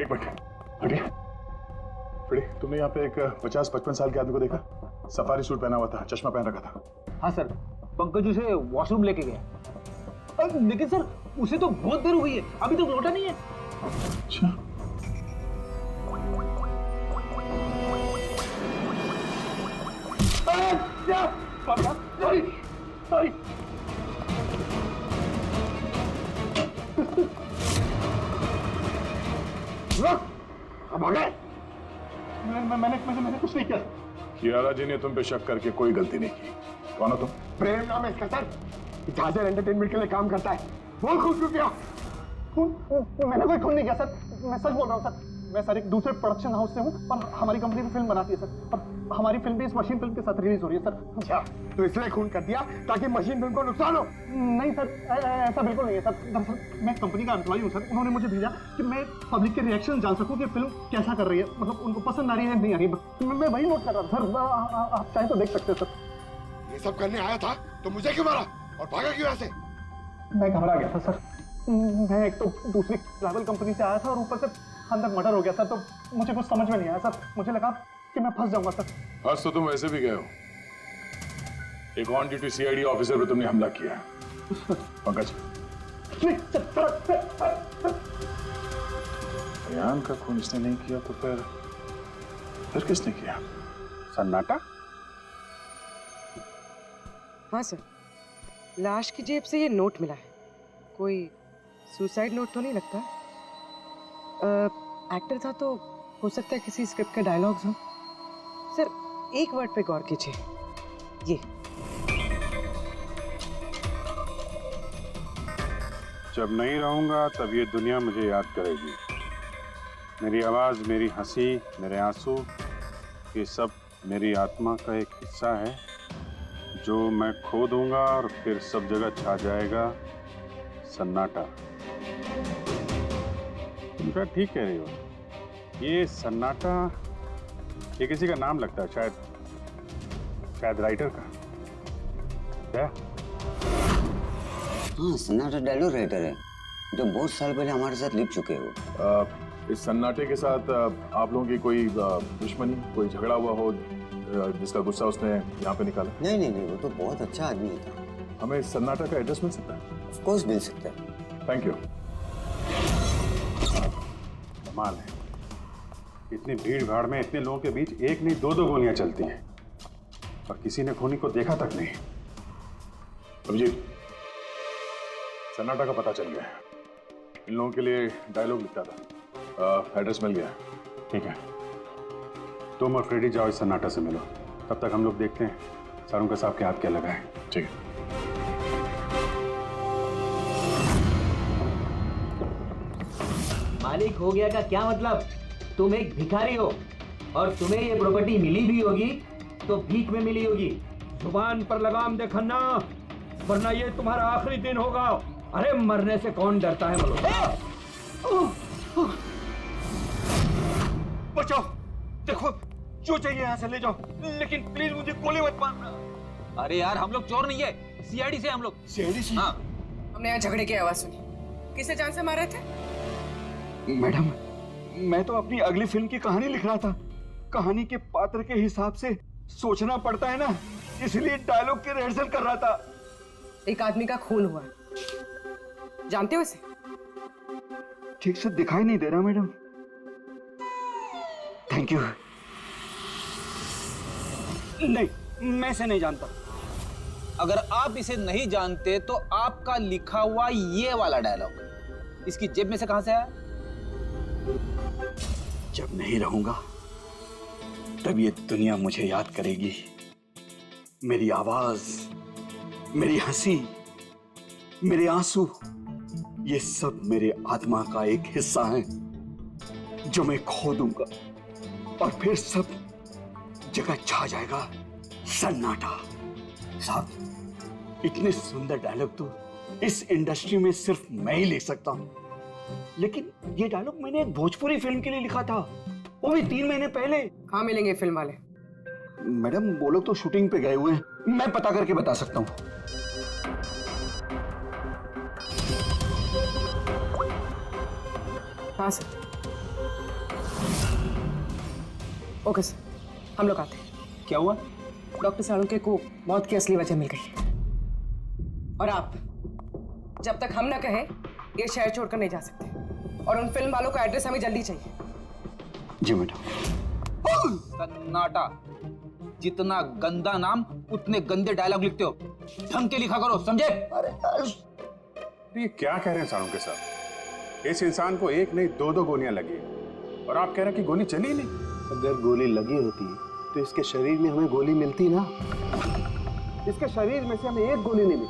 एक मिनट हटिए। फ्रेडी, तुमने यहाँ पे एक 50-55 साल के आदमी को देखा? सफारी सूट पहना हुआ था, चश्मा पहन रखा था। हाँ सर, पंकज उसे वॉशरूम लेके गया। लेकिन सर उसे तो बहुत देर हो गई है, अभी तक लौटा नहीं है। अच्छा, सॉरी। मैंने कुछ नहीं किया। कियारा जी ने तुम पे शक करके कोई गलती नहीं की। कौन हो तुम? प्रेम नाम है इसका सर, झांझर एंटरटेनमेंट के लिए काम करता है। बोल खून क्यों किया? मैंने कोई खून नहीं किया सर, मैं सच बोल रहा हूँ सर। मैं सर एक दूसरे प्रोडक्शन हाउस से हूँ और हमारी कंपनी भी फिल्म बनाती है सर, और हमारी फिल्म भी इस मशीन फिल्म के साथ रिलीज हो रही है सर। अच्छा, तो इसलिए खून कर दिया ताकि मशीन फिल्म को नुकसान हो? नहीं सर, ऐसा बिल्कुल नहीं है सर। दरअसल मैं कंपनी का एम्प्लॉय हूँ सर, उन्होंने मुझे भेजा कि मैं पब्लिक के रिएक्शन जान सकूँ कि फिल्म कैसा कर रही है, मतलब उनको पसंद आ रही है नहीं आ रही है। मैं वही नोट कर रहा था सर, आप चाहे तो देख सकते हैं सर। ये सब करने आया था तो मुझे क्यों मारा और भागा क्यों यहाँ से? मैं घबरा गया था सर। मैं एक तो दूसरी ट्रैवल कंपनी से आया था और ऊपर से अंदर मर्डर हो गया सर, तो मुझे कुछ समझ में नहीं आया सर। मुझे लगा कि मैं फंस जाऊंगा सर। फंस तो तुम वैसे भी गए हो। एक ऑन ड्यूटी सीआईडी ऑफिसर पे तुमने हमला किया है। पंकज, अयान का खून इसने नहीं किया तो फिर किसने किया? सन्नाटा? हाँ सर, लाश की जेब से ये नोट मिला है। कोई सुसाइड नोट तो नहीं लगता? एक्टर था तो हो सकता है किसी स्क्रिप्ट के डायलॉग्स हो। सर एक वर्ड पे गौर कीजिए, ये जब नहीं रहूंगा तब ये दुनिया मुझे याद करेगी। मेरी आवाज, मेरी हंसी, मेरे आंसू, ये सब मेरी आत्मा का एक हिस्सा है जो मैं खो दूंगा और फिर सब जगह छा जाएगा सन्नाटा। तुम शायद ठीक कह रही हो, ये सन्नाटा ये किसी का नाम लगता है, शायद राइटर का। क्या? हाँ, सन्नाटा डायलॉग राइटर है जो बहुत साल पहले हमारे साथ लिख चुके हो। इस सन्नाटे के साथ आप लोगों की कोई दुश्मनी, कोई झगड़ा हुआ हो जिसका गुस्सा उसने यहाँ पे निकाला? नहीं नहीं नहीं, वो तो बहुत अच्छा आदमी था। हमें इस सन्नाटा का एड्रेस मिल सकता है? ऑफ कोर्स मिल सकता है। Thank you. कमाल है, इतनी भीड़ भाड़ में इतने लोगों के बीच एक नहीं दो गोलियां चलती हैं और किसी ने खूनी को देखा तक नहीं। अभिजीत, सन्नाटा का पता चल गया है। इन लोगों के लिए डायलॉग लिखता था, एड्रेस मिल गया। ठीक है, तुम और फ्रेडी जाओ इस सन्नाटा से मिलो, तब तक हम लोग देखते हैं सारुंका साहब के हाथ क्या लगा है। ठीक है। मालिक हो गया का क्या मतलब? तुम एक भिखारी हो और तुम्हें ये प्रॉपर्टी मिली भी होगी तो भीख में मिली होगी। जुबान पर लगाम दे खन्ना, वरना ये तुम्हारा आखिरी दिन होगा। अरे मरने से कौन डरता है बचाओ, देखो जो चाहिए यहाँ से ले जाओ, लेकिन प्लीज मुझे गोली मत मारना। अरे यार, हम लोग चोर नहीं है, सीआईडी से हम लोग। सीआईडी से? हाँ। हमने यहाँ झगड़े की आवाज सुनी। किसे जान से मारे थे? मैडम, मैं तो अपनी अगली फिल्म की कहानी लिख रहा था। कहानी के पात्र के हिसाब से सोचना पड़ता है ना, इसलिए डायलॉग की रिहर्सल कर रहा था। एक आदमी का खून हुआ है, जानते हो इसे? ठीक से दिखाई नहीं दे रहा मैडम। Thank you. नहीं, मैं इसे नहीं जानता। अगर आप इसे नहीं जानते तो आपका लिखा हुआ ये वाला डायलॉग इसकी जेब में से कहां से आया? जब नहीं रहूंगा तब ये दुनिया मुझे याद करेगी। मेरी आवाज, मेरी हंसी, मेरे आंसू, ये सब मेरे आत्मा का एक हिस्सा है जो मैं खो दूंगा और फिर सब जगह छा जाएगा सन्नाटा। साहब, इतने सुंदर डायलॉग तो इस इंडस्ट्री में सिर्फ मैं ही लिख सकता हूं, लेकिन ये डायलॉग मैंने एक भोजपुरी फिल्म के लिए लिखा था, वो भी 3 महीने पहले। कहाँ मिलेंगे फिल्म वाले? मैडम, वो लोग तो शूटिंग पे गए हुए हैं, मैं पता करके बता सकता हूँ। हाँ सर, ओके सर, हम लोग आते हैं। क्या हुआ? डॉक्टर सालुंके को मौत की असली वजह मिल गई। और आप जब तक हम ना कहें ये शहर छोड़कर नहीं जा सकते। और उन फिल्म वालों का एड्रेस हमें जल्दी चाहिए। जी मैडम। सन्नाटा। जितना गंदा नाम उतने गंदे डायलॉग लिखते हो। ढंग के लिखा करो, समझे? ये क्या कह रहे हैं सालुंके साहब? इस इंसान को एक नहीं दो गोलियां लगी हैं और आप कह रहे हैं कि गोली चली नहीं। अगर गोली लगी होती तो इसके शरीर में हमें गोली मिलती ना। इसके शरीर में से हमें एक गोली नहीं मिली।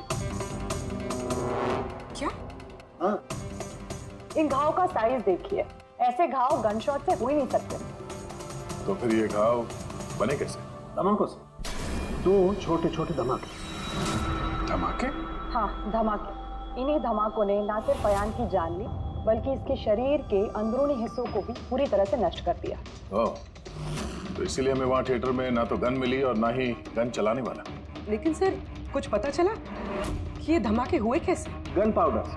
क्या? हाँ, इन घाव का साइज देखिए, ऐसे घाव गन शॉट से हो ही नहीं सकते। तो फिर ये घाव बने कैसे? धमाकों से। 2 छोटे छोटे धमाके। धमाके? हाँ, धमाके। इन्हीं धमाकों ने ना सिर्फ अयान की जान ली, बल्कि इसके शरीर के अंदरूनी हिस्सों को भी पूरी तरह से नष्ट कर दिया। ओह, तो इसीलिए हमें वहाँ थिएटर में ना तो गन मिली और ना ही गन चलाने वाला। लेकिन सर कुछ पता चला कि ये धमाके हुए कैसे? गन पाउडर से।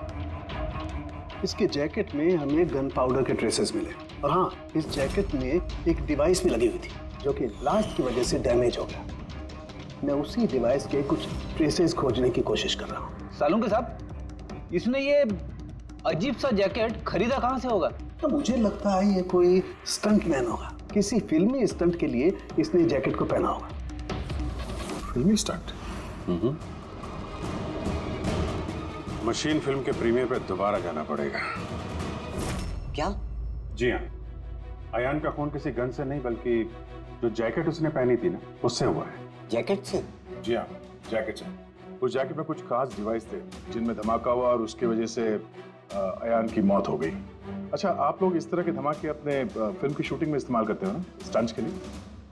इसके जैकेट में हमें गन पाउडर के ट्रेसेस मिले। और हाँ, इस जैकेट में एक डिवाइस भी लगी हुई थी जो कि ब्लास्ट की वजह से डैमेज हो गया। मैं उसी डिवाइस के कुछ ट्रेसेस खोजने की कोशिश कर रहा हूँ। सालुंके साहब, इसने ये अजीब सा जैकेट खरीदा कहाँ से होगा? तो मुझे लगता है ये कोई स्टंट मैन होगा। किसी फिल्मी स्टंट के लिए इसने जैकेट को पहना होगा। फिल्मी स्टंट? मशीन फिल्म के प्रीमियर पे दोबारा जाना पड़ेगा। क्या? जी हाँ, अयान का खून किसी गन से नहीं बल्कि जो जैकेट उसने पहनी थी ना, उससे हुआ है। जैकेट से? जी हाँ, जैकेट से। उस जैकेट में कुछ खास डिवाइस थे जिनमें धमाका हुआ और उसकी वजह से अयान की मौत हो गई। अच्छा, आप लोग इस तरह के धमाके अपने फिल्म की शूटिंग में इस्तेमाल करते हो ना, स्टंट्स के लिए?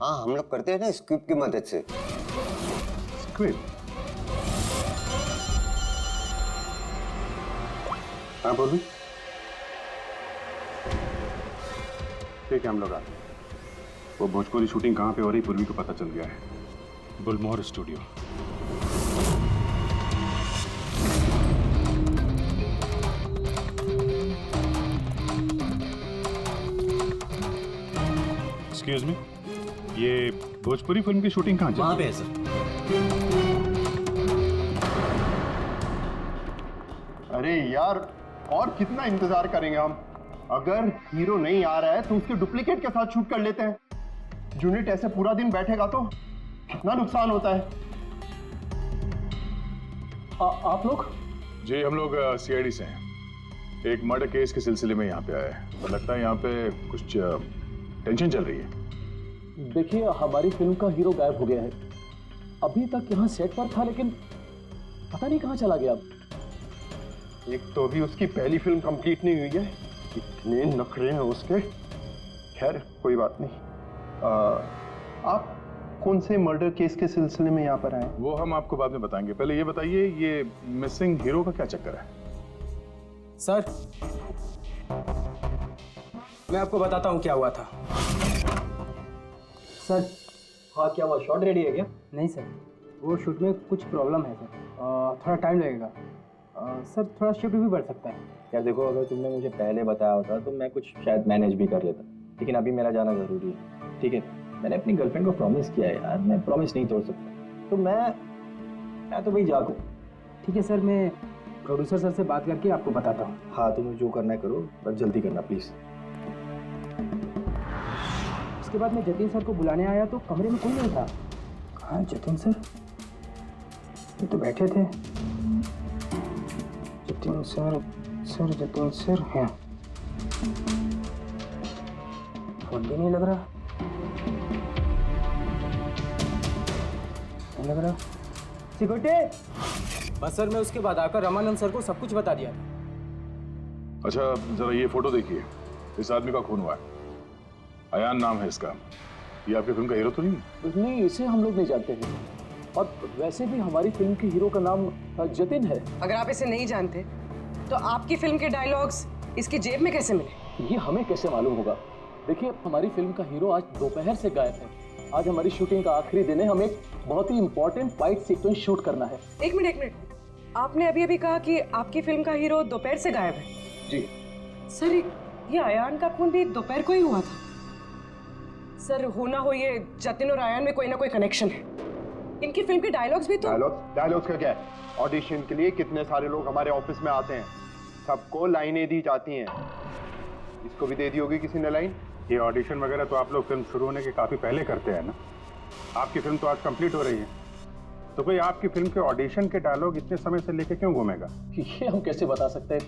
हाँ, हम लोग करते हैं ना स्क्रिप्ट की मदद से। स्क्रिप्ट? हाँ बोलूं? ठीक है, हम लोग आते हैं। वो भोजपुरी शूटिंग कहाँ पे हो रही पूर्वी को पता चल गया है। गुलमोहर स्टूडियो। एक्सक्यूज मी, ये भोजपुरी फिल्म की शूटिंग कहाँ चल रही है? है सर। अरे यार, और कितना इंतजार करेंगे हम? अगर हीरो नहीं आ रहा है तो उसके डुप्लीकेट के साथ शूट कर लेते हैं। यूनिट ऐसे पूरा दिन बैठेगा तो कितना नुकसान होता है। आप लोग? जी, हम लोग सीआईडी से हैं। एक मर्डर केस के सिलसिले में यहाँ पे आए हैं। तो लगता है यहाँ पे कुछ टेंशन चल रही है। देखिए, हमारी फिल्म का हीरो गायब हो गया है। अभी तक यहाँ सेट पर था, लेकिन पता नहीं कहाँ चला गया। एक तो अभी उसकी पहली फिल्म कंप्लीट नहीं हुई है, इतने नखरे हैं उसके। खैर कोई बात नहीं। आप कौन से मर्डर केस के सिलसिले में यहाँ पर आए? वो हम आपको बाद में बताएंगे। पहले ये बताइए, ये मिसिंग हीरो का क्या चक्कर है? सर, मैं आपको बताता हूँ क्या हुआ था। सर, हाँ क्या हुआ? शॉट रेडी है क्या? नहीं सर, वो शूट में कुछ प्रॉब्लम है सर। थोड़ा टाइम लगेगा सर, थोड़ा शिफ्ट भी बढ़ सकता है। यार देखो, अगर तुमने मुझे पहले बताया होता तो मैं कुछ शायद मैनेज भी कर लेता, लेकिन अभी मेरा जाना ज़रूरी है। ठीक है, मैंने अपनी गर्लफ्रेंड को प्रॉमिस किया है यार, मैं प्रॉमिस नहीं तोड़ सकता। तो मैं तो भाई जागू। ठीक है सर, मैं प्रोड्यूसर सर से बात करके आपको बताता हूँ। हाँ, तुम्हें जो करना है करो, बस जल्दी करना प्लीज़। उसके बाद मैं जतिन सर को बुलाने आया तो कमरे में कोई नहीं था। कहाँ जतिन सर? ये तो बैठे थे। जतिन सर हैं। फोन भी नहीं लग रहा। नहीं लग रहा। सिक्योरिटी! बस सर, मैं उसके बाद आकर रमानंद सर को सब कुछ बता दिया था। अच्छा, जरा ये फोटो देखिए। इस आदमी का खून हुआ है। अयान नाम है इसका। ये आपकी फिल्म का हीरो तो नहीं? नहीं, इसे हम लोग नहीं जानते हैं। और वैसे भी हमारी फिल्म के हीरो का नाम जतिन है। अगर आप इसे नहीं जानते तो आपकी फिल्म के डायलॉग्स इसकी जेब में कैसे मिले? ये हमें कैसे मालूम होगा? देखिए, हमारी फिल्म का हीरो आज दोपहर से गायब है। आज हमारी शूटिंग का आखिरी दिन है। हमें एक बहुत ही इंपॉर्टेंट फाइट सीक्वेंस शूट करना है। एक मिनट। आपने अभी कहा कि आपकी फिल्म का हीरो दोपहर से गायब है। जी सर, ये अयान का खून भी दोपहर को ही हुआ था। सर हो ना हो ये जतिन और आयान में कोई ना कोई कनेक्शन है। इनकी फिल्म के डायलॉग्स भी तो डायलॉग्स का क्या है? ऑडिशन के लिए कितने सारे लोग हमारे ऑफिस में आते हैं, सबको लाइनें दी जाती हैं। इसको भी दे दी होगी किसी ने लाइन। ये ऑडिशन वगैरह तो आप लोग फिल्म शुरू होने के काफी पहले करते हैं ना। आपकी फिल्म तो आज कंप्लीट हो रही है, तो कोई आपकी फिल्म के ऑडिशन के डायलॉग इतने समय से लेके क्यों घूमेगा? ये हम कैसे बता सकते हैं?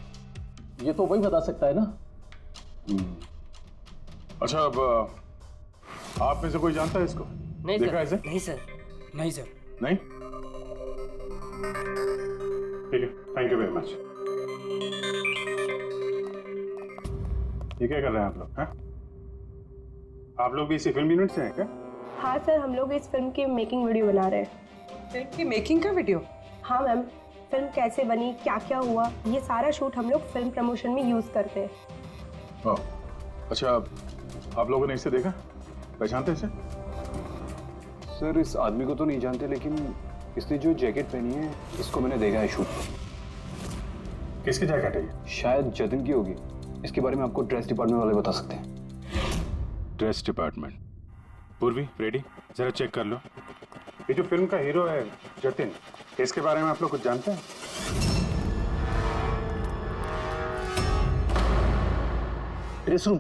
ये तो वही बता सकता है ना। अच्छा, अब आप में से कोई जानता है इसको? नहीं देखा सर। ऐसे? नहीं सर। नहीं सर। नहीं? ठीक है, थैंक यू वेरी मच। ये क्या कर रहे हैं आप लोग? हैं? आप लोग भी इसी फिल्म यूनिट से हैं क्या? हाँ सर, हम लोग इस फिल्म की मेकिंग वीडियो बना रहे हैं। फिल्म की मेकिंग का वीडियो? हाँ मैम, फिल्म कैसे बनी, क्या क्या हुआ, ये सारा शूट हम लोग फिल्म प्रमोशन में यूज करते हैं। ओह, अच्छा, आप लोगों ने इसे देखा? पहचानते इसे? सर इस आदमी को तो नहीं जानते, लेकिन इसने जो जैकेट पहनी है इसको मैंने देखा है शूट में। किसकी जैकेट है ये? शायद जतिन की होगी। इसके बारे में आपको ड्रेस डिपार्टमेंट वाले बता सकते हैं। Dress department. पूर्वी, रेडी, जरा चेक कर लो। ये जो फिल्म का हीरो है जतिन, इसके बारे में आप लोग कुछ जानते हैं? Dress room.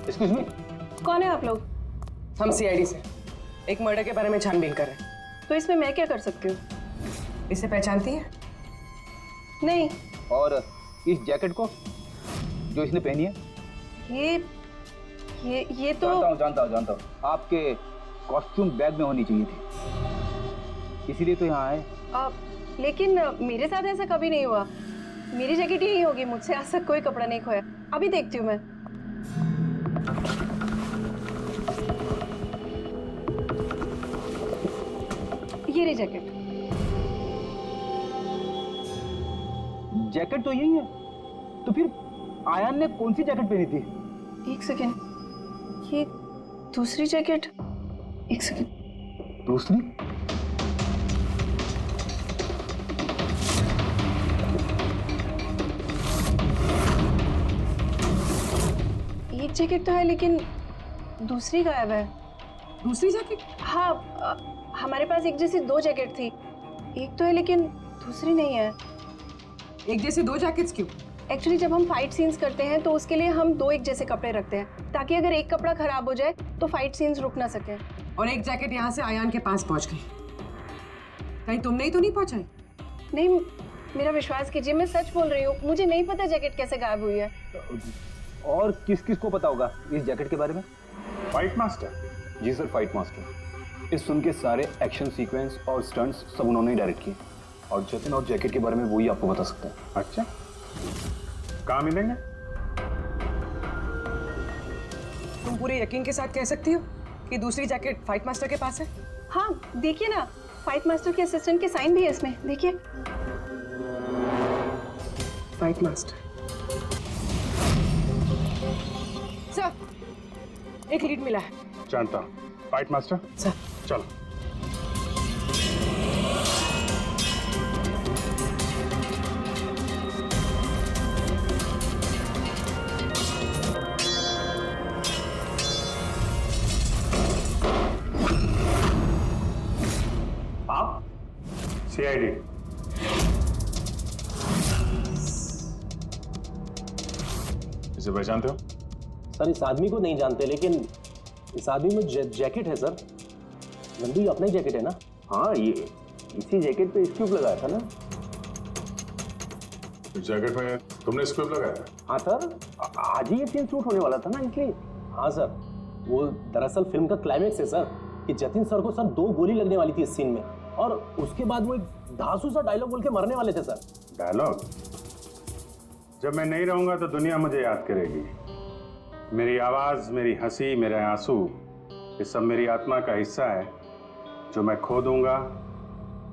एक्सक्यूज मी, कौन है आप लोग? हम सीआईडी से एक मर्डर के बारे में छानबीन कर रहे हैं। तो इसमें मैं क्या कर सकती हूँ? इसे पहचानती हैं? नहीं। और इस जैकेट को जो इसने पहनी है? ये तो जानता हूँ। आपके कॉस्ट्यूम बैग में होनी चाहिए थी, इसीलिए तो यहाँ आए। लेकिन मेरे साथ ऐसा कभी नहीं हुआ। मेरी जैकेट यही होगी, मुझसे आज तक कोई कपड़ा नहीं खोया। अभी देखती हूँ मैं। ये रही जैकेट। जैकेट तो यही है, तो फिर आयान ने कौन सी जैकेट पहनी थी? एक सेकेंड, ये दूसरी जैकेट। एक सेकेंड, दूसरी? एक जैकेट तो है लेकिन दूसरी गायब है। दूसरी जैकेट? हाँ, हमारे पास एक जैसी दो जैकेट थी। एक तो है लेकिन दूसरी नहीं है। एक जैसी दो जैकेट्स क्यों? एक्चुअली जब हम फाइट सीन्स करते हैं तो उसके लिए हम दो एक जैसे कपड़े रखते हैं, ताकि अगर एक कपड़ा खराब हो जाए तो फाइट सीन्स रुक ना सके। और एक जैकेट यहाँ से आयान के पास पहुँच गई, कहीं तुमने ही तो नहीं पहुँचाई? नहीं, मेरा विश्वास कीजिए, मैं सच बोल रही हूँ। मुझे नहीं पता जैकेट कैसे गायब हुई है। और किस किस को पता होगा इस जैकेट के बारे में? Fight master? जी सर, फाइट मास्टर। इस फिल्म के सारे एक्शन सीक्वेंस और स्टंट्स सब उन्होंने ही डायरेक्ट किए, और जतिन और जैकेट के बारे में वही आपको बता सकते हैं। अच्छा, कहाँ मिलेंगे? तुम पूरे यकीन के साथ कह सकती हो कि दूसरी जैकेट फाइट मास्टर के पास है? हाँ देखिए ना, फाइट मास्टर के असिस्टेंट के साइन भी है इसमें, देखिए। Fight master. सर, एक लीड मिला है। जानता हूँ। Fight master, sir. चलो। आप? सीआईडी। इसे पहचानते हो? सर इस आदमी को नहीं जानते, लेकिन इस आदमी में जैकेट है सर। नंदू, ये अपना ही जैकेट है ना? हाँ, ये इसी जैकेट पे स्क्यूब लगाया था ना। इस जैकेट में तुमने स्क्रिप्ट लगाया था? हाँ सर, आज ही ये सीन शूट होने वाला था ना, इसलिए। हाँ सर, वो दरअसल फिल्म का क्लाइमेक्स है सर, कि जतिन सर को सर 2 गोली लगने वाली थी इस सीन में, और उसके बाद वो एक धांसू सा डायलॉग बोल के मरने वाले थे सर। डायलॉग? जब मैं नहीं रहूंगा तो दुनिया मुझे याद करेगी। मेरी आवाज, मेरी हंसी, मेरे आंसू, ये सब मेरी आत्मा का हिस्सा है जो मैं खो दूंगा,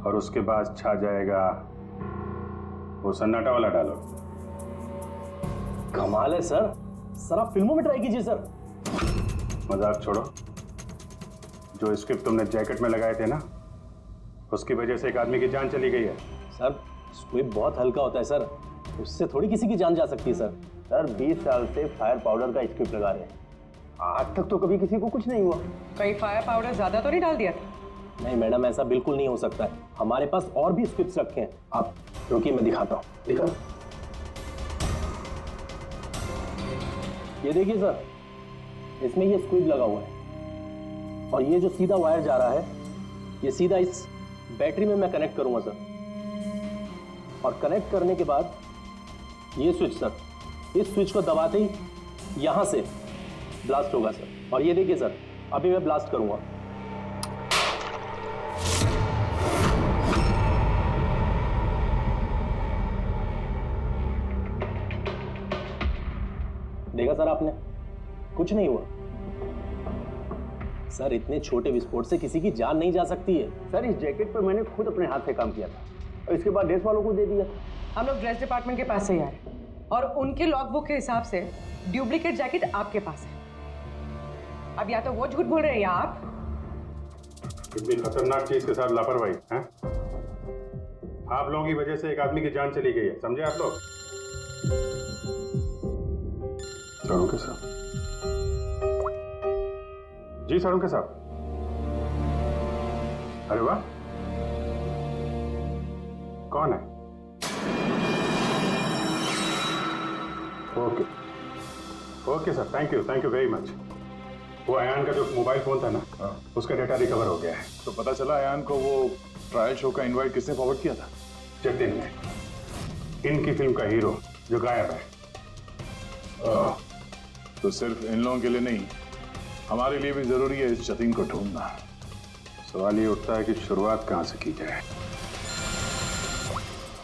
और उसके बाद छा जाएगा वो सन्नाटा वाला डायलॉग। कमाल है सर। सर आप फिल्मों में ट्राई कीजिए सर। मजाक छोड़ो। जो स्क्रिप्ट तुमने जैकेट में लगाए थे ना, उसकी वजह से एक आदमी की जान चली गई है। सर स्क्रिप्ट बहुत हल्का होता है सर, उससे थोड़ी किसी की जान जा सकती है सर। सर 20 साल से फायर पाउडर का स्क्रिप्ट लगा रहे हैं, आज तक तो कभी किसी को कुछ नहीं हुआ। कहीं फायर पाउडर ज्यादा तो नहीं डाल दिया था? नहीं मैडम, ऐसा बिल्कुल नहीं हो सकता है। हमारे पास और भी स्क्रिप्ट्स रखे हैं, आप रुकिए मैं दिखाता हूँ। दिखा, ये देखिए सर, इसमें ये स्क्विड लगा हुआ है और ये जो सीधा वायर जा रहा है ये सीधा इस बैटरी में मैं कनेक्ट करूंगा सर, और कनेक्ट करने के बाद ये स्विच सर, इस स्विच को दबाते ही यहां से ब्लास्ट होगा सर। और ये देखिए सर, अभी मैं ब्लास्ट करूंगा। देखा सर आपने, कुछ नहीं हुआ सर। इतने छोटे विस्फोट से किसी की जान नहीं जा सकती है। सर इस जैकेट पर मैंने खुद अपने हाथ से काम किया था और इसके बाद ड्रेस वालों को दे दिया। हम लोग ड्रेस डिपार्टमेंट के पास से ही आए और उनके लॉगबुक के हिसाब से डुप्लीकेट जैकेट आपके पास है। अब या तो वो झूठ बोल रहे हैं या आप। इतनी खतरनाक चीज के साथ लापरवाही है? आप लोगों की वजह से एक आदमी की जान चली गई है, समझे आप लोग? सारुण के साथ जी, सारुण के साथ। अरे वाह, कौन है? Okay okay sir, thank you very much. वो अयान का जो मोबाइल फोन था ना, उसका डेटा रिकवर हो गया है। तो पता चला अयान को वो ट्रायल शो का इनवाइट किसने फॉरवर्ड किया था? जतिन ने, इनकी फिल्म का हीरो जो गायब है। तो सिर्फ इन लोगों के लिए नहीं, हमारे लिए भी जरूरी है इस जतिन को ढूंढना। सवाल ये उठता है कि शुरुआत कहां से की जाए।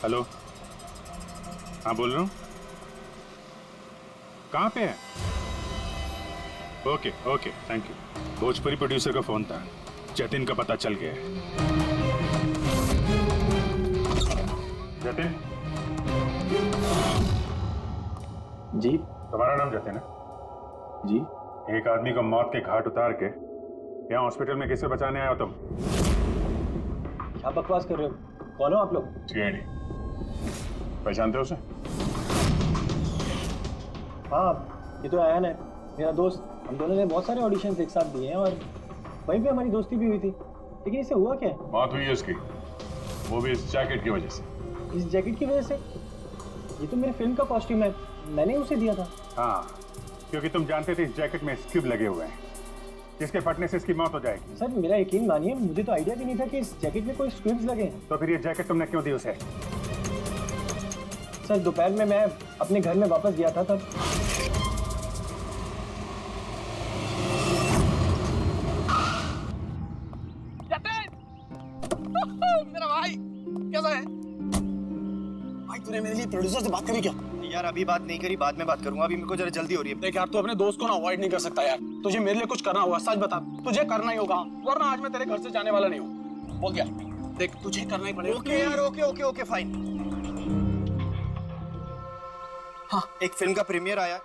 हेलो, हाँ बोल रहा हूँ। कहाँ पे है? Okay okay, thank you. Bhojpuri producer का फोन था, जतिन का पता चल गया है। जतिन जी, तुम्हारा नाम जतिन है? जी। एक आदमी को मौत के घाट उतार के यहाँ हॉस्पिटल में किसे बचाने आए हो तुम? क्या बकवास कर रहे हो? कौन हो आप लोग? सीआईडी। पहचानते हो उसे? हाँ, ये तो अयान है, मेरा दोस्त। हम दोनों ने बहुत सारे ऑडिशंस एक साथ दिए हैं और वहीं पे हमारी दोस्ती भी हुई थी। लेकिन इसे हुआ क्या है? मौत हुई है उसकी, वो भी इस जैकेट की वजह से। इस जैकेट की वजह से? ये तो मेरी फिल्म का कॉस्ट्यूम है, मैंने उसे दिया था। हाँ, क्योंकि तुम जानते थे इस जैकेट में स्क्यूब लगे हुए हैं, जिसके फटने से इसकी मौत हो जाएगी। सर मेरा यकीन मानिए, मुझे तो आइडिया भी नहीं था कि इस जैकेट में कोई स्क्विब्स लगे हैं। तो फिर ये जैकेट तुमने क्यों दी उसे? सर दोपहर में मैं अपने घर में वापस गया था तब। मेरा भाई कैसा है? भाई तूने मेरे लिए प्रोड्यूसर से बात करी क्या? यार अभी बात नहीं करी, बाद में बात करूंगा। अभी मेरे को जरा जल्दी हो रही है। देख यार, तू अपने दोस्त को ना अवॉइड नहीं कर सकता यार। तुझे मेरे लिए कुछ करना होगा, सच बता। तुझे करना ही होगा, वरना आज मैं तेरे घर से जाने वाला नहीं हूँ। बोल क्या? देख तुझे करना ही पड़ेगा। ओके यार, ओके फाइन। हाँ, एक फिल्म का प्रीमियर आया,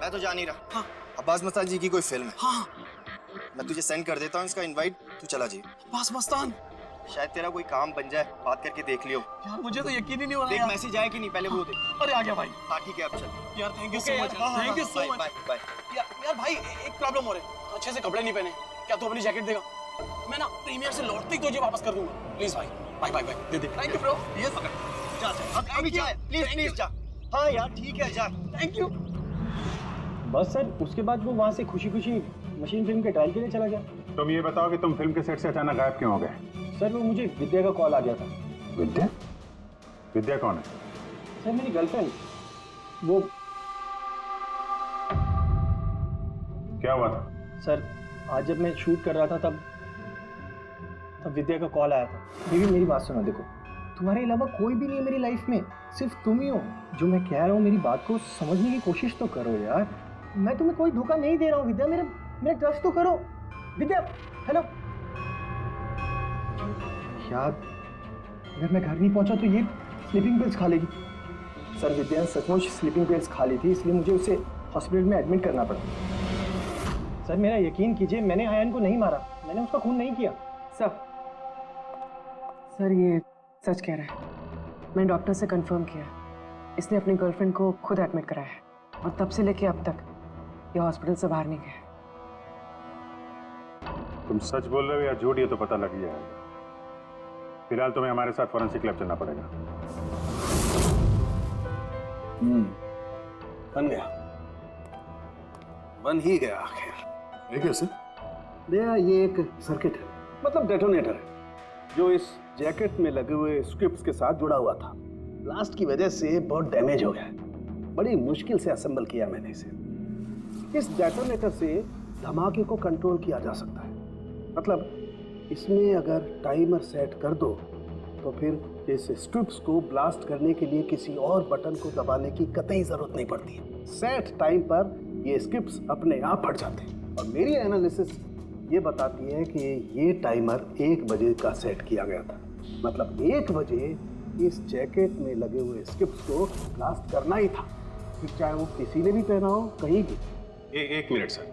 मैं तो जा नहीं रहा। हाँ, अब्बास मस्तान जी की कोई फिल्म है। हाँ, मैं तुझे सेंड कर देता हूँ इसका इनवाइट, तू चला जी। अब्बास मस्तान, शायद तेरा कोई काम बन जाए, बात करके देख लियो। यार मुझे तो यकीन ही नहीं हो रहा देख यार। मैसेज आया कि नहीं, पहले वो दे। अरे आ गया भाई। हाँ ठीक है, अब चल। यार thank you Okay, so much, हाँ, थैंक यू हाँ, so bye, much. Bye, bye. यार भाई एक प्रॉब्लम हो रही है, अच्छे से कपड़े नहीं पहने। क्या तू अपनी जैकेट देगा? मैं ना प्रीमियर से लौटते ही तुझे वापस कर दूंगा। प्लीज भाई, बाय बाय बाय, दे दे। Thank you bro. यस जा अभी जा, प्लीज जा। हाँ यार ठीक है, जा। Thank you. बस सर, उसके बाद वो वहाँ से खुशी खुशी मशीन फिल्म के ट्रायल के लिए चला गया। तुम ये बताओ कि तुम फिल्म के सेट से अचानक गायब क्यों हो गए? सर वो मुझे विद्या का कॉल आ गया था। विद्या? विद्या कौन है? सर मेरी गर्लफ्रेंड। वो क्या हुआ था? सर आज जब मैं शूट कर रहा था तब विद्या का कॉल आया था। बेबी मेरी बात सुनो, देखो तुम्हारे अलावा कोई भी नहीं है मेरी लाइफ में, सिर्फ तुम ही हो। जो मैं कह रहा हूँ मेरी बात को समझने की कोशिश तो करो यार। मैं तुम्हें कोई धोखा नहीं दे रहा हूँ विद्या, मेरा ट्रस्ट तो करो। विद्या हेलो। यार अगर मैं घर नहीं पहुंचा तो ये स्लीपिंग पिल्स खा लेगी। सर विद्या ने सचमुच स्लीपिंग पिल्स खा ली थी, इसलिए मुझे उसे हॉस्पिटल में एडमिट करना पड़ा। सर मेरा यकीन कीजिए, मैंने आयन को नहीं मारा, मैंने उसका खून नहीं किया। सर ये सच कह रहा है। मैंने डॉक्टर से कंफर्म किया, इसने अपनी गर्लफ्रेंड को खुद एडमिट कराया है। और तब से लेके अब तक ये हॉस्पिटल से बाहर नहीं गए। तुम सच बोल रहे हो या झूठ, ये तो पता लग गया है। फिलहाल तुम्हें हमारे साथ फॉरेंसिक लैब चलना पड़ेगा। बन ही गया आखिर। ये कैसे? भैया ये एक सर्किट है, मतलब डेटोनेटर है, जो इस जैकेट में लगे हुए स्क्रिप्ट्स के साथ जुड़ा हुआ था। ब्लास्ट की वजह से बहुत डैमेज हो गया है। बड़ी मुश्किल से असेंबल किया मैंने इसे। इस डेटोनेटर से धमाके को कंट्रोल किया जा सकता है। मतलब इसमें अगर टाइमर सेट कर दो तो फिर इस स्ट्रिप्स को ब्लास्ट करने के लिए किसी और बटन को दबाने की कतई जरूरत नहीं पड़ती। सेट टाइम पर ये स्ट्रिप्स अपने आप फट जाते हैं। और मेरी एनालिसिस ये बताती है कि ये टाइमर 1 बजे का सेट किया गया था। मतलब 1 बजे इस जैकेट में लगे हुए स्ट्रिप्स को ब्लास्ट करना ही था, फिर चाहे वो किसी ने भी पहना हो, कहीं भी। एक मिनट सर,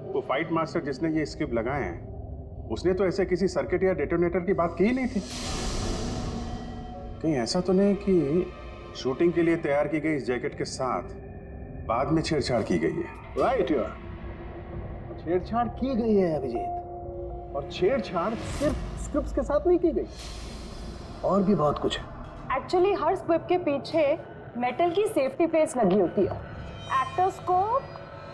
वो फाइट मास्टर जिसने ये स्क्रिप्ट लगाए हैं, उसने तो ऐसे किसी सर्किट या डेटोनेटर की बात की ही नहीं थी। कहीं ऐसा तो नहीं कि शूटिंग के लिए तैयार की गई इस जैकेट के साथ बाद में छेड़छाड़ की गई है? राइट यार, छेड़छाड़ की गई है अभिजीत, और छेड़छाड़ सिर्फ स्क्रिप्ट्स के साथ नहीं की गई, और भी बहुत कुछ है। एक्चुअली हर स्क्रिप्ट के पीछे मेटल की सेफ्टी प्लेट्स लगी होती है एक्टर्स को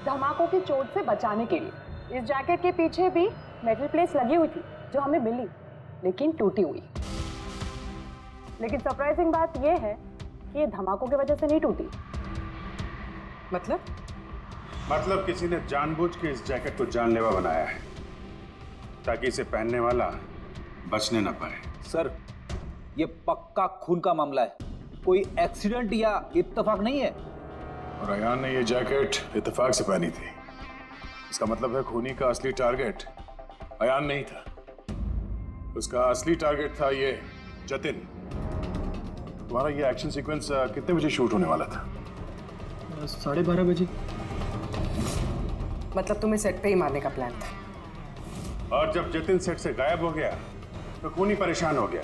धमाकों की चोट से बचाने के लिए। इस जैकेट के पीछे भी मेटल प्लेट्स लगी हुई थी जो हमें मिली, लेकिन टूटी हुई। लेकिन सरप्राइजिंग बात यह है कि ये धमाकों की वजह से नहीं टूटी। मतलब किसी ने जानबूझ के इस जैकेट को जानलेवा बनाया है ताकि इसे पहनने वाला बचने न पाए। सर, ये पक्का खून का मामला है, कोई एक्सीडेंट या इत्तेफाक नहीं है। और अयान ने ये जैकेट इत्तेफाक से पहनी थी। इसका मतलब है खूनी का असली टारगेट अयान नहीं था, उसका असली टारगेट था ये जतिन। तुम्हारा ये एक्शन सीक्वेंस कितने बजे शूट होने वाला था? 12:30 बजे। मतलब तुम्हें सेट पे ही मारने का प्लान था? और जब जतिन सेट से गायब हो गया तो खूनी परेशान हो गया,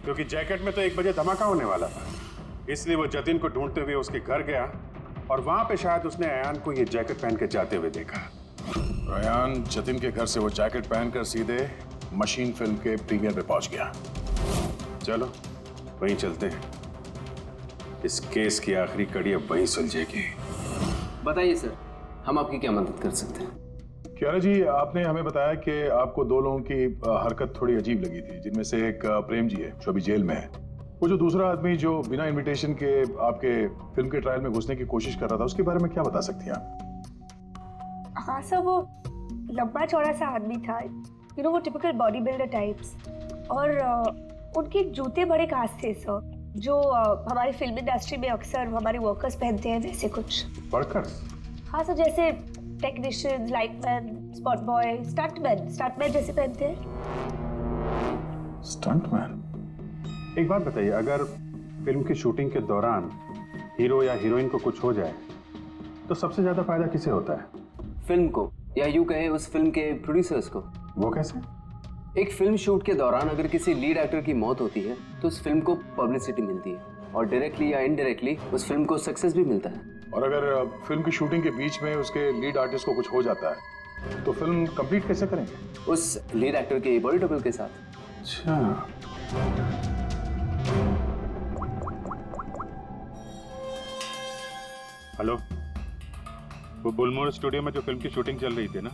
क्योंकि जैकेट में तो 1 बजे धमाका होने वाला था। इसलिए वो जतिन को ढूंढते हुए उसके घर गया और वहां पे शायद उसने अयान को ये जैकेट पहन के जाते हुए देखा। अयान जतिन के घर से वो जैकेट पहनकर सीधे मशीन फिल्म के प्रीमियर पे पहुंच गया। चलो वहीं चलते हैं, इस केस की आखिरी कड़ी अब वहीं सुलझेगी। बताइए सर, हम आपकी क्या मदद कर सकते हैं? क्यारा जी, आपने हमें बताया कि आपको 2 लोगों की हरकत थोड़ी अजीब लगी थी, जिनमें से एक प्रेम जी है जो अभी जेल में है। वो जो दूसरा आदमी जो बिना इनविटेशन के आपके फिल्म के ट्रायल में घुसने की कोशिश कर रहा था, उसके बारे में क्या बता सकती हैं आप? हाँ सर, वो लंबा चौड़ा सा आदमी था, यू नो, वो टिपिकल बॉडी बिल्डर टाइप्स। और उनके जूते बड़े खास थे सर, जो हमारी फिल्म इंडस्ट्री में अक्सर हमारे वर्कर्स पहनते हैं, वैसे कुछ। वर्कर्स? हाँ सर, जैसे technicians, lightman, spot boy, stuntman जैसे पहनते हैं। स्टंटमैन? एक बात बताइए, अगर फिल्म की शूटिंग के दौरान हीरो या हीरोइन को कुछ हो जाए तो सबसे ज्यादा फायदा किसे होता है? फिल्म को, या यूं कहें उस फिल्म के प्रोड्यूसर्स को। वो कैसे? एक फिल्म शूट के दौरान अगर किसी लीड एक्टर की मौत होती है तो उस फिल्म को पब्लिसिटी मिलती है, और डायरेक्टली या इनडायरेक्टली उस फिल्म को सक्सेस भी मिलता है। और अगर फिल्म की शूटिंग के बीच में उसके लीड आर्टिस्ट को कुछ हो जाता है तो फिल्म कंप्लीट कैसे करेंगे? उस लीड एक्टर के बॉडी डबल के साथ। अच्छा, हेलो, वो बुलमोर स्टूडियो में जो फिल्म की शूटिंग चल रही थी ना,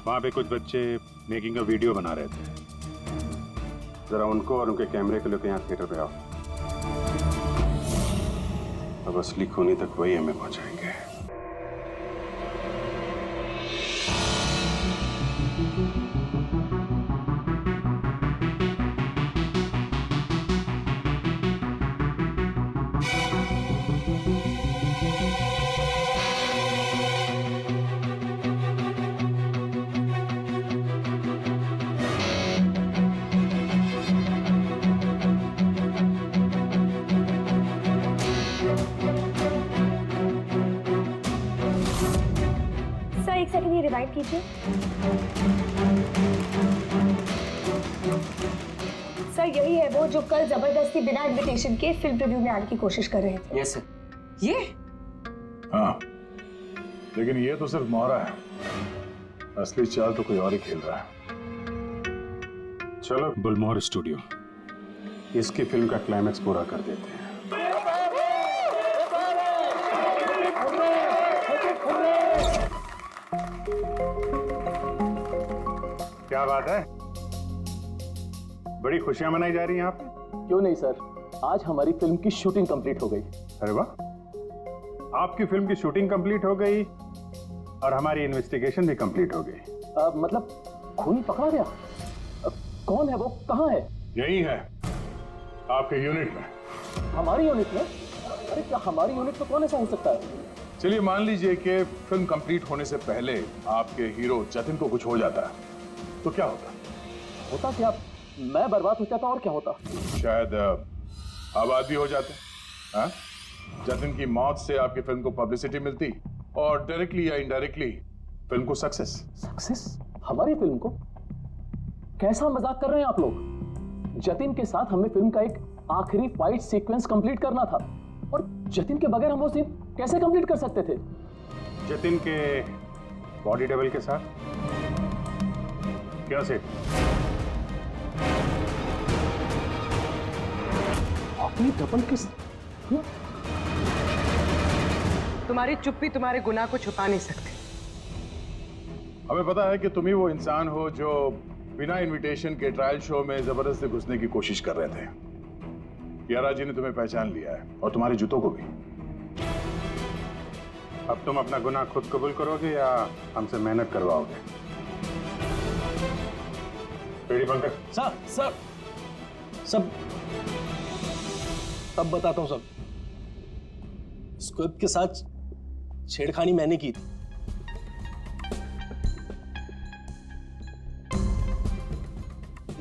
वहाँ पे कुछ बच्चे मेकिंग अ वीडियो बना रहे थे। जरा उनको और उनके कैमरे को लेकर यहाँ थिएटर पे आओ। अब असली खूनी तक वही हमें पहुँचाएंगे। एक सेकंड, ये रिवाइंड कीजिए। सर, यही है वो जो कल जबरदस्ती बिना इनविटेशन के फिल्म रिव्यू में आने की कोशिश कर रहे थे। Yes sir. ये हाँ, लेकिन ये तो सिर्फ मोहरा है, असली चाल तो कोई और ही खेल रहा है। चलो गुलमोहर स्टूडियो, इसकी फिल्म का क्लाइमैक्स पूरा कर देते हैं। क्या बात है, बड़ी खुशियां मनाई जा रही हैं आप? क्यों नहीं सर, आज हमारी फिल्म की शूटिंग कंप्लीट हो गई। अरे वाह, आपकी फिल्म की शूटिंग कंप्लीट हो गई और हमारी इन्वेस्टिगेशन भी कंप्लीट हो गई। मतलब खूनी पकड़ा गया? कौन है वो, कहाँ है? यही है, आपके यूनिट में। हमारी यूनिट में? अरे क्या हमारी यूनिट में कौन ऐसा हो सकता है? चलिए मान लीजिए कि फिल्म कंप्लीट होने से पहले आपके हीरो जतिन को कुछ हो जाता है, तो क्या होता? होता क्या? मैं बर्बाद हो जाता और क्या होता? शायद आबाद भी हो जाते। हाँ? जतिन की मौत से आपकी फिल्म को पब्लिसिटी मिलती और डायरेक्टली या इनडायरेक्टली फिल्म को सक्सेस। सक्सेस? हमारी फिल्म को? कैसा मजाक कर रहे हैं आप लोग? जतिन के साथ हमें फिल्म का एक आखिरी फाइट सीक्वेंस कंप्लीट करना था और जतिन के बगैर हम वो सीन कैसे कंप्लीट कर सकते थे? जतिन के बॉडी डबल के साथ? क्या से? अपनी डबल के तुम्हारी चुप्पी तुम्हारे गुनाह को छुपा नहीं सकती। हमें पता है कि तुम ही वो इंसान हो जो बिना इनविटेशन के ट्रायल शो में जबरदस्ती घुसने की कोशिश कर रहे थे। कियारा जी ने तुम्हें पहचान लिया है और तुम्हारे जूतों को भी। अब तुम अपना गुनाह खुद कबूल करोगे या हमसे मेहनत करवाओगे? पेड़ी पंकज। सर सब तब बताता हूं। सब स्क्विब के साथ छेड़खानी मैंने की थी।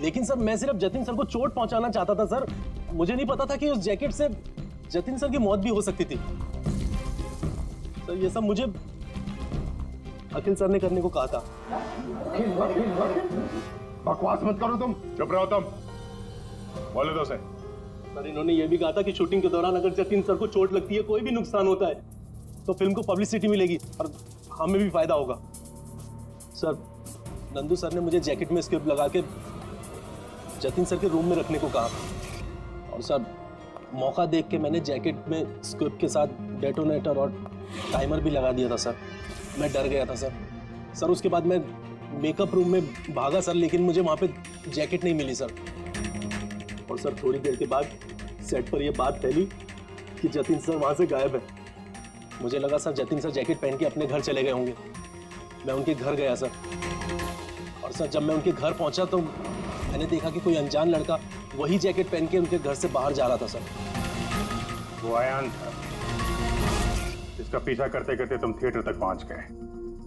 लेकिन सर मैं सिर्फ जतिन सर को चोट पहुंचाना चाहता था सर। मुझे नहीं पता था कि उस जैकेट से जतिन सर की मौत भी हो सकती थी। सर ये सब मुझे अखिल सर ने करने को कहा था। बकवास मत करो तुम, चुप रहो तुम। बोले दो से। सर इन्होंने ये भी कहा था कि शूटिंग के दौरान अगर जतिन सर को चोट लगती है, कोई भी नुकसान होता है, तो फिल्म को पब्लिसिटी मिलेगी और हमें भी फायदा होगा। सर नंदू सर ने मुझे जैकेट में स्क्रिप्ट लगा के जतिन सर के रूम में रखने को कहा और सर मौका देख के मैंने जैकेट में स्क्रिप्ट के साथ डेटोनेटर और टाइमर भी लगा दिया था सर। मैं डर गया था सर। उसके बाद मैं मेकअप रूम में भागा सर, लेकिन मुझे वहां पे जैकेट नहीं मिली सर। और सर थोड़ी देर के बाद सेट पर यह बात फैली कि जतिन सर वहां से गायब है। मुझे लगा सर जतिन सर जैकेट पहन के अपने घर चले गए होंगे। मैं उनके घर गया सर और सर जब मैं उनके घर पहुंचा तो मैंने देखा कि कोई अनजान लड़का वही जैकेट पहन के उनके घर से बाहर जा रहा था सर। वो आयान था जिसका पीछा करते करते तुम थिएटर तक पहुंच गए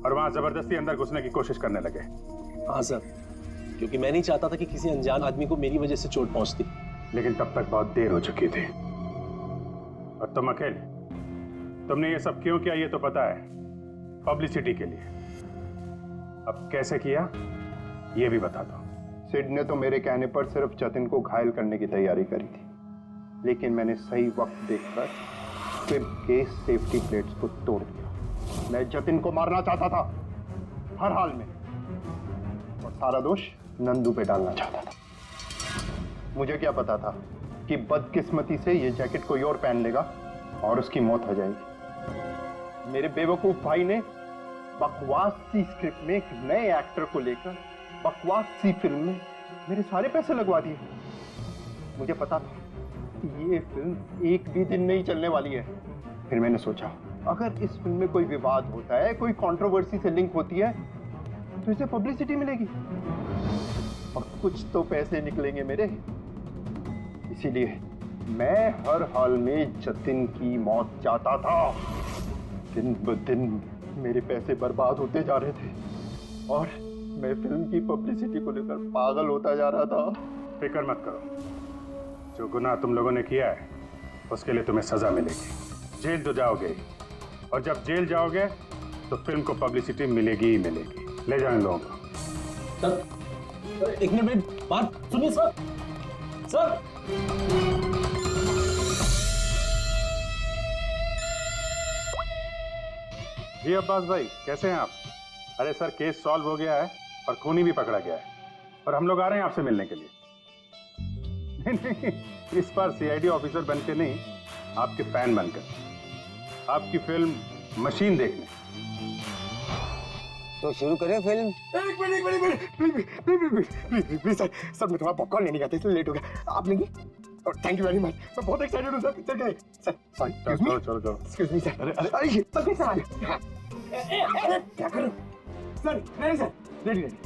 और वहां जबरदस्ती अंदर घुसने की कोशिश करने लगे। हाँ सर, क्योंकि मैं नहीं चाहता था कि किसी अनजान आदमी को मेरी वजह से चोट पहुंचती। लेकिन तब तक बहुत देर हो चुकी थी। और तुम अकेले, तुमने ये सब क्यों किया ये तो पता है, पब्लिसिटी के लिए। अब कैसे किया ये भी बता दो। सिड ने तो मेरे कहने पर सिर्फ जतिन को घायल करने की तैयारी करी थी, लेकिन मैंने सही वक्त देखकर फिर के सेफ्टी प्लेट्स को तोड़ दिया। मैं जतिन को मारना चाहता था हर हाल में, और सारा दोष नंदू पे डालना चाहता था। मुझे क्या पता था कि बदकिस्मती से ये जैकेट कोई और पहन लेगा और उसकी मौत हो जाएगी। मेरे बेवकूफ भाई ने बकवास सी स्क्रिप्ट में एक नए एक्टर को लेकर बकवास सी फिल्म में मेरे सारे पैसे लगवा दिए। मुझे पता था कि ये फिल्म एक भी दिन नहीं चलने वाली है। फिर मैंने सोचा अगर इस फिल्म में कोई विवाद होता है, कोई कंट्रोवर्सी से लिंक होती है, तो इसे पब्लिसिटी मिलेगी और कुछ तो पैसे निकलेंगे मेरे। इसीलिए मैं हर हाल में जतिन की मौत चाहता था। दिन ब दिन मेरे पैसे बर्बाद होते जा रहे थे और मैं फिल्म की पब्लिसिटी को लेकर पागल होता जा रहा था। फिक्र मत करो, जो गुनाह तुम लोगों ने किया है उसके लिए तुम्हें सजा मिलेगी। जेल तो जाओगे और जब जेल जाओगे तो फिल्म को पब्लिसिटी मिलेगी ही मिलेगी। ले जाओ इन लोगों को। सर एक मिनट मेरी बात सुनिए सर। सर जी अब्बास भाई, कैसे हैं आप? अरे सर, केस सॉल्व हो गया है और खूनी भी पकड़ा गया है और हम लोग आ रहे हैं आपसे मिलने के लिए। नहीं, इस बार सीआईडी ऑफिसर बनके नहीं, आपके फैन बनकर, आपकी फिल्म मशीन देखने। तो शुरू करें फिल्म? प्लीज सर मैं तुम्हारा पॉपकॉर्न लेने गया था इसलिए लेट हो गया। आप लेंगे? थैंक यू वेरी मच, मैं बहुत एक्साइटेड हूँ सर पिक्चर के लिए। सर सॉरी, चलो चलो चलो। Excuse me sir. अरे ये सर कैसे आ गया? अरे क्या करूं सर? नहीं सर, रेडी रेडी।